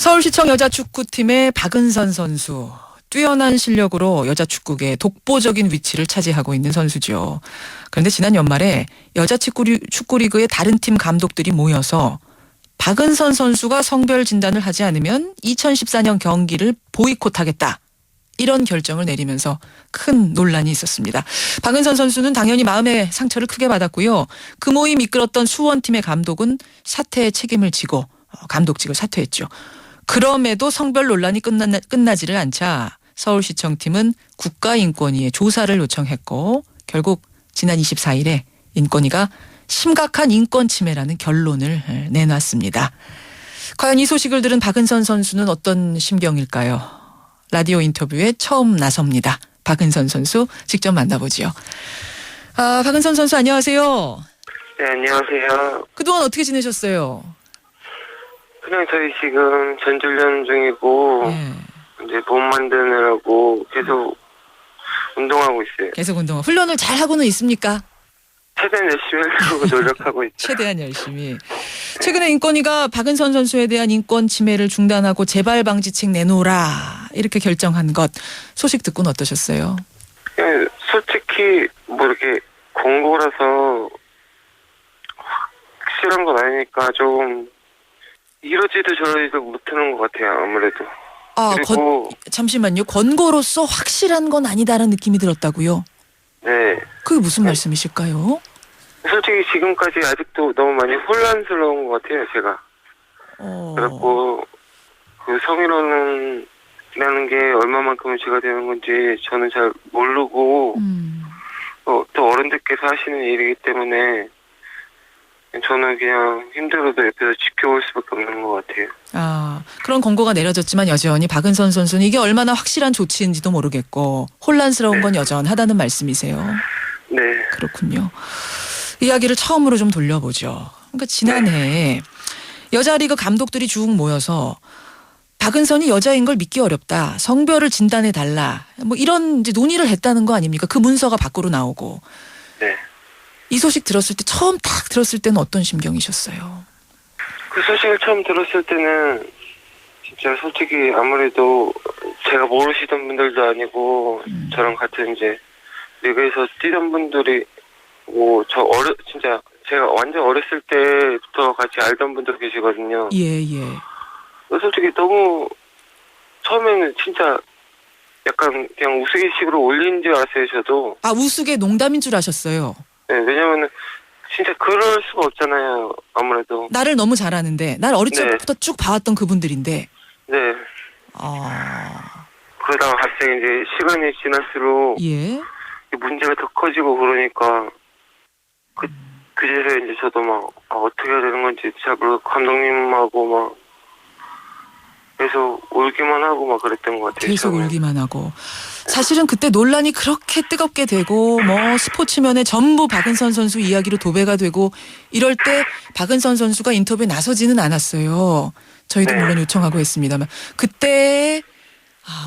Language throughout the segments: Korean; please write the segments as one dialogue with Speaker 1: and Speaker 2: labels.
Speaker 1: 서울시청 여자축구팀의 박은선 선수. 뛰어난 실력으로 여자축구계의 독보적인 위치를 차지하고 있는 선수죠. 그런데 지난 연말에 여자축구리그의 다른 팀 감독들이 모여서 박은선 선수가 성별 진단을 하지 않으면 2014년 경기를 보이콧하겠다. 이런 결정을 내리면서 큰 논란이 있었습니다. 박은선 선수는 당연히 마음의 상처를 크게 받았고요. 그 모임 이끌었던 수원팀의 감독은 사퇴의 책임을 지고 감독직을 사퇴했죠. 그럼에도 성별 논란이 끝나지를 않자 서울시청팀은 국가인권위에 조사를 요청했고 결국 지난 24일에 인권위가 심각한 인권 침해라는 결론을 내놨습니다. 과연 이 소식을 들은 박은선 선수는 어떤 심경일까요? 라디오 인터뷰에 처음 나섭니다. 박은선 선수 직접 만나보죠. 박은선 선수 안녕하세요.
Speaker 2: 네, 안녕하세요.
Speaker 1: 그동안 어떻게 지내셨어요?
Speaker 2: 그냥 저희 지금 전지훈련 중이고 이제 몸 만드느라고 계속 운동하고 있어요.
Speaker 1: 계속 운동. 훈련을 잘 하고는 있습니까?
Speaker 2: 최대한 열심히 하려고 노력하고 있죠.
Speaker 1: 최대한 열심히. 최근에 인권위가 박은선 선수에 대한 인권 침해를 중단하고 재발 방지책 내놓으라 이렇게 결정한 것 소식 듣고는 어떠셨어요?
Speaker 2: 그냥 솔직히 뭐 이렇게 권고라서 확실한 건 아니니까 좀 이러지도 저러지도 못하는 것 같아요. 아무래도. 그리고
Speaker 1: 잠시만요. 권고로서 확실한 건 아니다라는 느낌이 들었다고요?
Speaker 2: 네.
Speaker 1: 그게 무슨 말씀이실까요?
Speaker 2: 솔직히 지금까지 아직도 너무 많이 혼란스러운 것 같아요. 제가. 그래갖고 그 성희롱이라는 게 얼마만큼은 죄가 되는 건지 저는 잘 모르고 또 어른들께서 하시는 일이기 때문에 저는 그냥 힘들어도 옆에서 지켜볼 수밖에 없는 것 같아요.
Speaker 1: 그런 권고가 내려졌지만 여전히 박은선 선수는 이게 얼마나 확실한 조치인지도 모르겠고 혼란스러운 건 여전하다는 말씀이세요?
Speaker 2: 네.
Speaker 1: 그렇군요. 이야기를 처음으로 좀 돌려보죠. 그러니까 지난해 여자리그 감독들이 쭉 모여서 박은선이 여자인 걸 믿기 어렵다. 성별을 진단해달라. 뭐 이런 이제 논의를 했다는 거 아닙니까? 그 문서가 밖으로 나오고.
Speaker 2: 네.
Speaker 1: 이 소식 들었을 때 처음 딱 들었을 때는 어떤 심경이셨어요?
Speaker 2: 그 소식을 처음 들었을 때는 진짜 솔직히 아무래도 제가 모르시던 분들도 아니고 저랑 같은 이제 리그에서 뛰던 분들이 뭐 진짜 제가 완전 어렸을 때부터 같이 알던 분들 계시거든요.
Speaker 1: 예.
Speaker 2: 솔직히 너무 처음에는 진짜 약간 그냥 우스갯식으로 올린 줄 알았어요. 저도.
Speaker 1: 우스개 농담인 줄 아셨어요?
Speaker 2: 네, 왜냐면은 진짜 그럴 수가 없잖아요. 아무래도.
Speaker 1: 나를 너무 잘 아는데 날 어릴 적부터 쭉 봐왔던 그분들인데.
Speaker 2: 네. 그러다가 갑자기 이제 시간이 지날수록 문제가 더 커지고 그러니까 그제서 이제 저도 막 어떻게 해야 되는 건지 잘 모르고 감독님하고 막 계속 울기만 하고 막 그랬던 것 같아요.
Speaker 1: 계속 울기만 하고. 사실은 그때 논란이 그렇게 뜨겁게 되고 뭐 스포츠면에 전부 박은선 선수 이야기로 도배가 되고 이럴 때 박은선 선수가 인터뷰에 나서지는 않았어요. 저희도 물론 요청하고 했습니다만 그때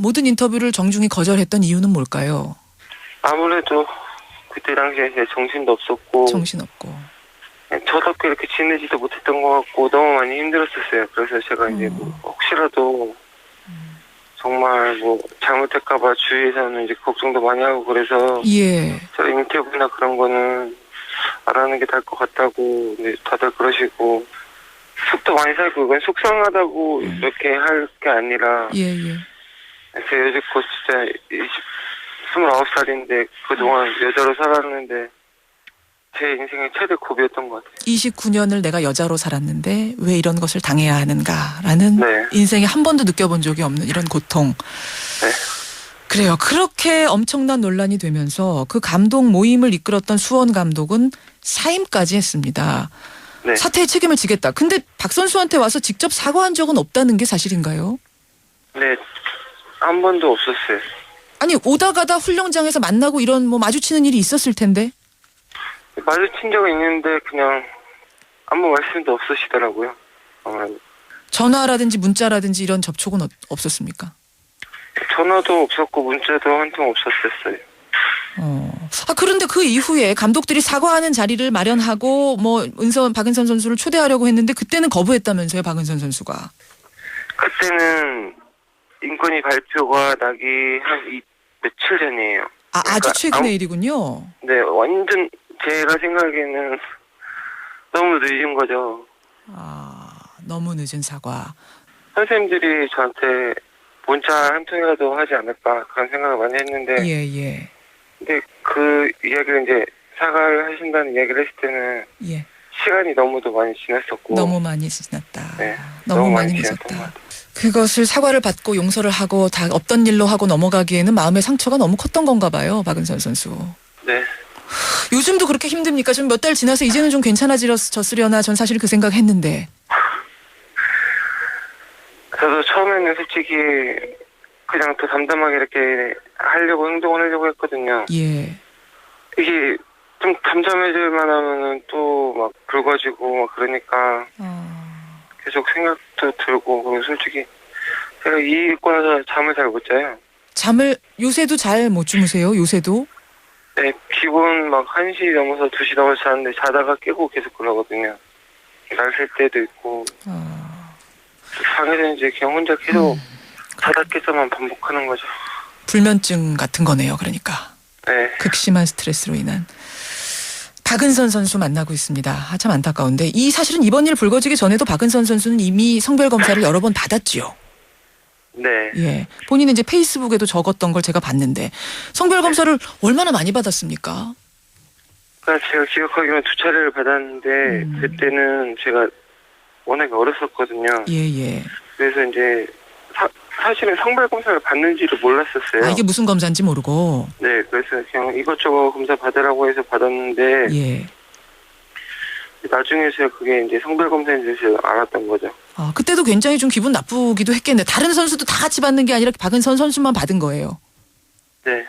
Speaker 1: 모든 인터뷰를 정중히 거절했던 이유는 뭘까요? 아무래도
Speaker 2: 그때 당시에 정신도 없었고
Speaker 1: 정신없고
Speaker 2: 저답게 이렇게 지내지도 못했던 것 같고 너무 많이 힘들었었어요. 그래서 제가 이제 뭐 혹시라도 정말 뭐 잘못할까봐 주위에서는 이제 걱정도 많이 하고 그래서 저 인터뷰나 그런 거는 안 하는 게 나을 것 같다고 다들 그러시고 속도 많이 살고 이건 속상하다고 이렇게 할 게 아니라 그래서 여지껏 진짜 29살인데 그동안 여자로 살았는데 제 인생의 최대 고비였던 것 같아요.
Speaker 1: 29년을 내가 여자로 살았는데 왜 이런 것을 당해야 하는가라는 인생에 한 번도 느껴본 적이 없는 이런 고통.
Speaker 2: 네.
Speaker 1: 그래요. 그렇게 엄청난 논란이 되면서 그 감독 모임을 이끌었던 수원 감독은 사임까지 했습니다.
Speaker 2: 네.
Speaker 1: 사퇴의 책임을 지겠다. 근데 박 선수한테 와서 직접 사과한 적은 없다는 게 사실인가요?
Speaker 2: 네. 한 번도 없었어요.
Speaker 1: 아니 오다 가다 훈련장에서 만나고 이런 뭐 마주치는 일이 있었을 텐데.
Speaker 2: 마주친 적은 있는데 그냥 아무 말씀도 없으시더라고요.
Speaker 1: 전화라든지 문자라든지 이런 접촉은 없었습니까?
Speaker 2: 전화도 없었고 문자도 한 통 없었어요.
Speaker 1: 그런데 그 이후에 감독들이 사과하는 자리를 마련하고 뭐 박은선 선수를 초대하려고 했는데 그때는 거부했다면서요, 박은선 선수가.
Speaker 2: 그때는 인권위 발표가 나기 며칠 전이에요.
Speaker 1: 아주
Speaker 2: 그러니까
Speaker 1: 최근의 일이군요.
Speaker 2: 네, 완전 제가 생각에는 너무 늦은 거죠.
Speaker 1: 너무 늦은 사과.
Speaker 2: 선생님들이 저한테 문자 한 통이라도 하지 않을까 그런 생각을 많이 했는데
Speaker 1: 예.
Speaker 2: 근데 그 이야기를 이제 사과를 하신다는 이야기를 했을 때는
Speaker 1: 예.
Speaker 2: 시간이 너무도 많이 지났었고
Speaker 1: 너무 많이 지났다.
Speaker 2: 네,
Speaker 1: 너무 많이
Speaker 2: 지났던 것
Speaker 1: 늦었다.
Speaker 2: 같아요.
Speaker 1: 그것을 사과를 받고 용서를 하고 다 없던 일로 하고 넘어가기에는 마음의 상처가 너무 컸던 건가 봐요. 박은선 선수.
Speaker 2: 네.
Speaker 1: 요즘도 그렇게 힘듭니까? 좀 몇 달 지나서 이제는 좀 괜찮아졌으려나 전 사실 그 생각했는데.
Speaker 2: 저도 처음에는 솔직히 그냥 또 담담하게 이렇게 행동을 하려고 했거든요.
Speaker 1: 예.
Speaker 2: 이게 좀 담담해질만 하면은 또 막 붉어지고 막 그러니까 계속 생각도 들고 그리고 솔직히 제가 이 읽고 나서 잠을 잘 못 자요.
Speaker 1: 잠을 요새도 잘 못 주무세요? 요새도?
Speaker 2: 네, 기본 막 1시 넘어서 2시 넘어서 자는데 자다가 깨고 계속 그러거든요. 날 샐 때도 있고 방에서 이제 그냥 혼자 계속 자다 깨서만 반복하는 거죠.
Speaker 1: 불면증 같은 거네요. 그러니까.
Speaker 2: 네.
Speaker 1: 극심한 스트레스로 인한. 박은선 선수 만나고 있습니다. 참 안타까운데 이 사실은 이번 일 불거지기 전에도 박은선 선수는 이미 성별 검사를 여러 번 받았지요.
Speaker 2: 네.
Speaker 1: 예. 본인은 이제 페이스북에도 적었던 걸 제가 봤는데 성별 검사를 얼마나 많이 받았습니까?
Speaker 2: 그러니까 제가 기억하기로는 2차례를 받았는데 그때는 제가 워낙에 어렸었거든요.
Speaker 1: 예.
Speaker 2: 그래서 이제 사실은 성별 검사를 받는지를 몰랐었어요.
Speaker 1: 이게 무슨 검사인지 모르고.
Speaker 2: 네, 그래서 그냥 이것저것 검사 받으라고 해서 받았는데
Speaker 1: 예.
Speaker 2: 나중에 제가 그게 이제 성별 검사인 줄 알았던 거죠.
Speaker 1: 그때도 굉장히 좀 기분 나쁘기도 했겠네. 다른 선수도 다 같이 받는 게 아니라 박은선 선수만 받은 거예요.
Speaker 2: 네.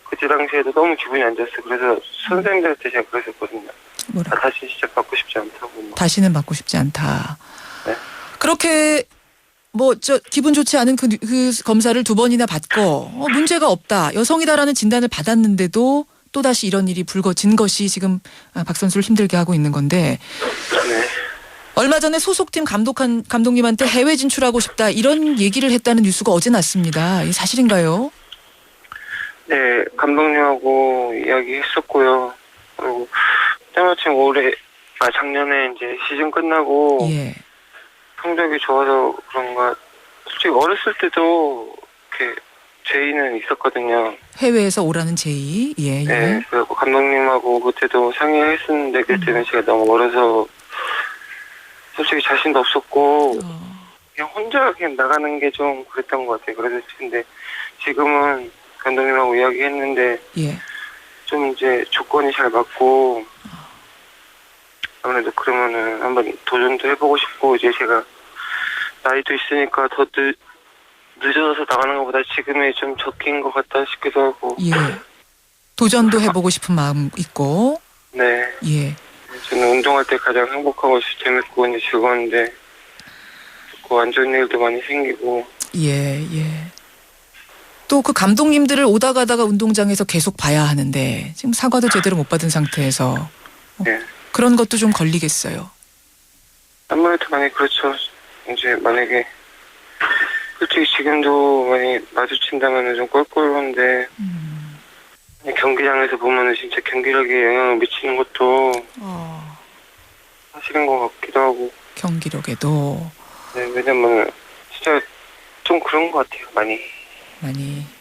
Speaker 2: 그때 당시에도 너무 기분이 안 좋았어요. 그래서 선생님들한테 제가 그랬었거든요.
Speaker 1: 뭐라?
Speaker 2: 다시 진짜 받고 싶지 않다고.
Speaker 1: 다시는 받고 싶지 않다.
Speaker 2: 네.
Speaker 1: 그렇게 기분 좋지 않은 그 검사를 2번이나 받고 문제가 없다. 여성이다라는 진단을 받았는데도 또다시 이런 일이 불거진 것이 지금 박 선수를 힘들게 하고 있는 건데
Speaker 2: 네.
Speaker 1: 얼마 전에 소속팀 감독님한테 해외 진출하고 싶다 이런 얘기를 했다는 뉴스가 어제 났습니다. 이 사실인가요?
Speaker 2: 네, 감독님하고 이야기했었고요. 그리고 때마침 작년에 이제 시즌 끝나고
Speaker 1: 예.
Speaker 2: 성적이 좋아서 그런가 솔직히 어렸을 때도 이렇게 제의는 있었거든요.
Speaker 1: 해외에서 오라는 제의. 예.
Speaker 2: 네, 그리고 감독님하고 그때도 상의했었는데 그때는 제가 너무 어려서 솔직히 자신도 없었고 그냥 혼자 그냥 나가는 게 좀 그랬던 것 같아요. 그래서 근데 지금은 감독님하고 이야기했는데
Speaker 1: 예.
Speaker 2: 좀 이제 조건이 잘 맞고 아무래도 그러면은 한번 도전도 해보고 싶고 이제 제가 나이도 있으니까 더 늦어서 나가는 것보다 지금이 좀 적긴 것 같다 싶기도 하고.
Speaker 1: 예. 도전도 해보고 싶은 마음 있고.
Speaker 2: 네.
Speaker 1: 예.
Speaker 2: 저는 운동할 때 가장 행복하고 재밌고 이제 즐거운데 자꾸 안 좋은 일도 많이 생기고.
Speaker 1: 예. 또 그 감독님들을 오다 가다가 운동장에서 계속 봐야 하는데 지금 사과도 제대로 못 받은 상태에서
Speaker 2: 네.
Speaker 1: 그런 것도 좀 걸리겠어요.
Speaker 2: 아무래도 많이 그렇죠. 이제 만약에 솔직히 지금도 많이 마주친다면 좀 껄끄러운데 경기장에서 보면은 진짜 경기력에 영향을 미치는 것도 사실인 것 같기도 하고.
Speaker 1: 경기력에도.
Speaker 2: 네, 왜냐면 진짜 좀 그런 것 같아요. 많이.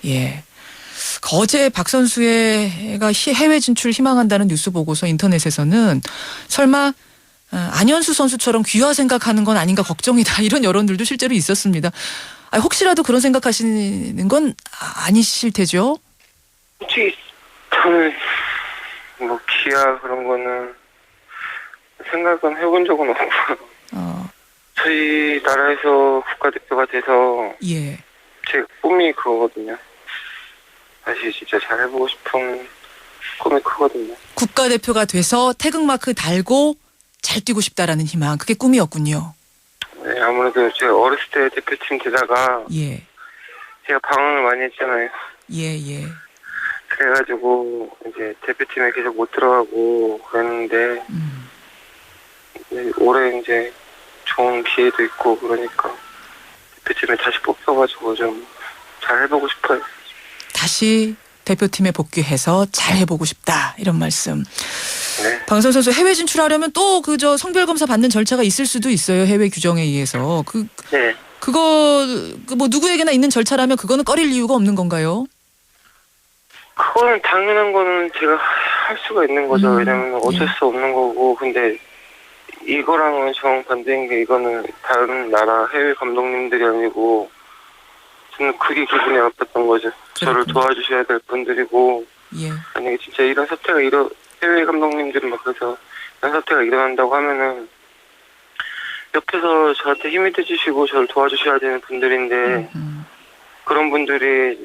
Speaker 1: 예. 어제 박 선수가 해외 진출 희망한다는 뉴스 보고서 인터넷에서는 설마 안현수 선수처럼 귀화 생각하는 건 아닌가 걱정이다 이런 여론들도 실제로 있었습니다. 혹시라도 그런 생각하시는 건 아니실 테죠?
Speaker 2: 솔직히 저는 뭐 기아 그런 거는 생각은 해본 적은 없고 저희 나라에서 국가대표가 돼서
Speaker 1: 예.
Speaker 2: 제 꿈이 그거거든요. 다시 진짜 잘 해보고 싶은 꿈이 크거든요.
Speaker 1: 국가대표가 돼서 태극마크 달고 잘 뛰고 싶다라는 희망, 그게 꿈이었군요.
Speaker 2: 네, 아무래도 제가 어렸을 때 대표팀 되다가
Speaker 1: 예.
Speaker 2: 제가 방황을 많이 했잖아요.
Speaker 1: 예.
Speaker 2: 그래가지고 이제 대표팀에 계속 못 들어가고 그랬는데 올해 이제 좋은 기회도 있고 그러니까 대표팀에 다시 뽑혀가지고 좀 잘 해보고 싶어요.
Speaker 1: 다시 대표팀에 복귀해서 잘 해보고 싶다 이런 말씀.
Speaker 2: 네.
Speaker 1: 박은선 선수 해외 진출하려면 또 그저 성별 검사 받는 절차가 있을 수도 있어요. 해외 규정에 의해서
Speaker 2: 네.
Speaker 1: 그거 뭐 누구에게나 있는 절차라면 그거는 꺼릴 이유가 없는 건가요?
Speaker 2: 그거는 당연한 거는 제가 할 수가 있는 거죠. 왜냐면 어쩔
Speaker 1: 예.
Speaker 2: 수 없는 거고. 근데 이거랑은 정반대인 게 이거는 다른 나라 해외 감독님들이 아니고 저는 그게 기분이 나빴던 거죠. 저를
Speaker 1: 그렇군요.
Speaker 2: 도와주셔야 될 분들이고
Speaker 1: 예.
Speaker 2: 만약에 진짜 이런 사태가 해외 감독님들은 막 그래서 이런 사태가 일어난다고 하면은 옆에서 저한테 힘이 돼주시고 저를 도와주셔야 되는 분들인데 그런 분들이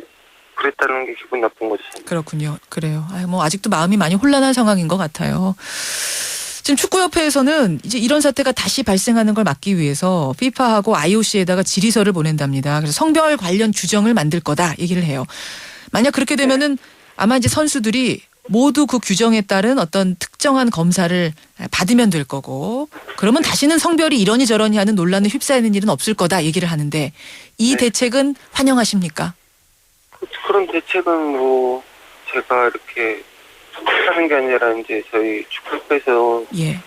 Speaker 2: 그랬다는 게 기분 나쁜 거죠.
Speaker 1: 그렇군요. 그래요. 뭐 아직도 마음이 많이 혼란한 상황인 것 같아요. 지금 축구협회에서는 이제 이런 사태가 다시 발생하는 걸 막기 위해서 FIFA하고 IOC에다가 질의서를 보낸답니다. 그래서 성별 관련 규정을 만들 거다 얘기를 해요. 만약 그렇게 되면은 아마 이제 선수들이 모두 그 규정에 따른 어떤 특정한 검사를 받으면 될 거고 그러면 다시는 성별이 이러니 저러니 하는 논란에 휩싸이는 일은 없을 거다 얘기를 하는데 이 대책은 환영하십니까?
Speaker 2: 그런 대책은 뭐 제가 이렇게 하는 게 아니라 이제 저희 축구협회에서
Speaker 1: 예.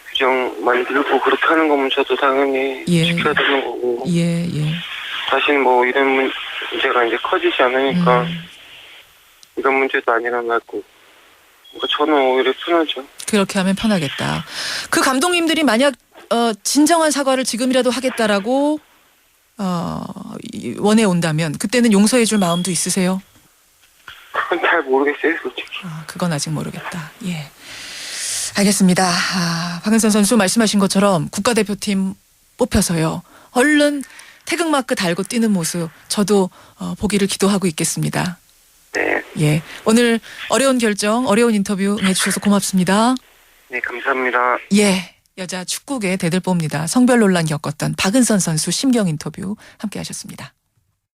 Speaker 2: 규정 만들고 그렇게 하는 거면 저도 당연히
Speaker 1: 예.
Speaker 2: 지켜야 되는 거고
Speaker 1: 예, 예.
Speaker 2: 다시는 뭐 이런 문제가 이제 커지지 않으니까 이런 문제도 안 일어날 거고 그러니까 저는 오히려 편하죠.
Speaker 1: 그렇게 하면 편하겠다. 그 감독님들이 만약 진정한 사과를 지금이라도 하겠다라고 원해 온다면 그때는 용서해 줄 마음도 있으세요?
Speaker 2: 그건 잘 모르겠어요, 솔직히.
Speaker 1: 그건 아직 모르겠다. 예. 알겠습니다. 박은선 선수 말씀하신 것처럼 국가대표팀 뽑혀서요. 얼른 태극마크 달고 뛰는 모습 저도 보기를 기도하고 있겠습니다.
Speaker 2: 네.
Speaker 1: 예. 오늘 어려운 결정, 어려운 인터뷰 해주셔서 고맙습니다.
Speaker 2: 네, 감사합니다.
Speaker 1: 예. 여자 축구계 대들보입니다. 성별 논란 겪었던 박은선 선수 심경 인터뷰 함께 하셨습니다.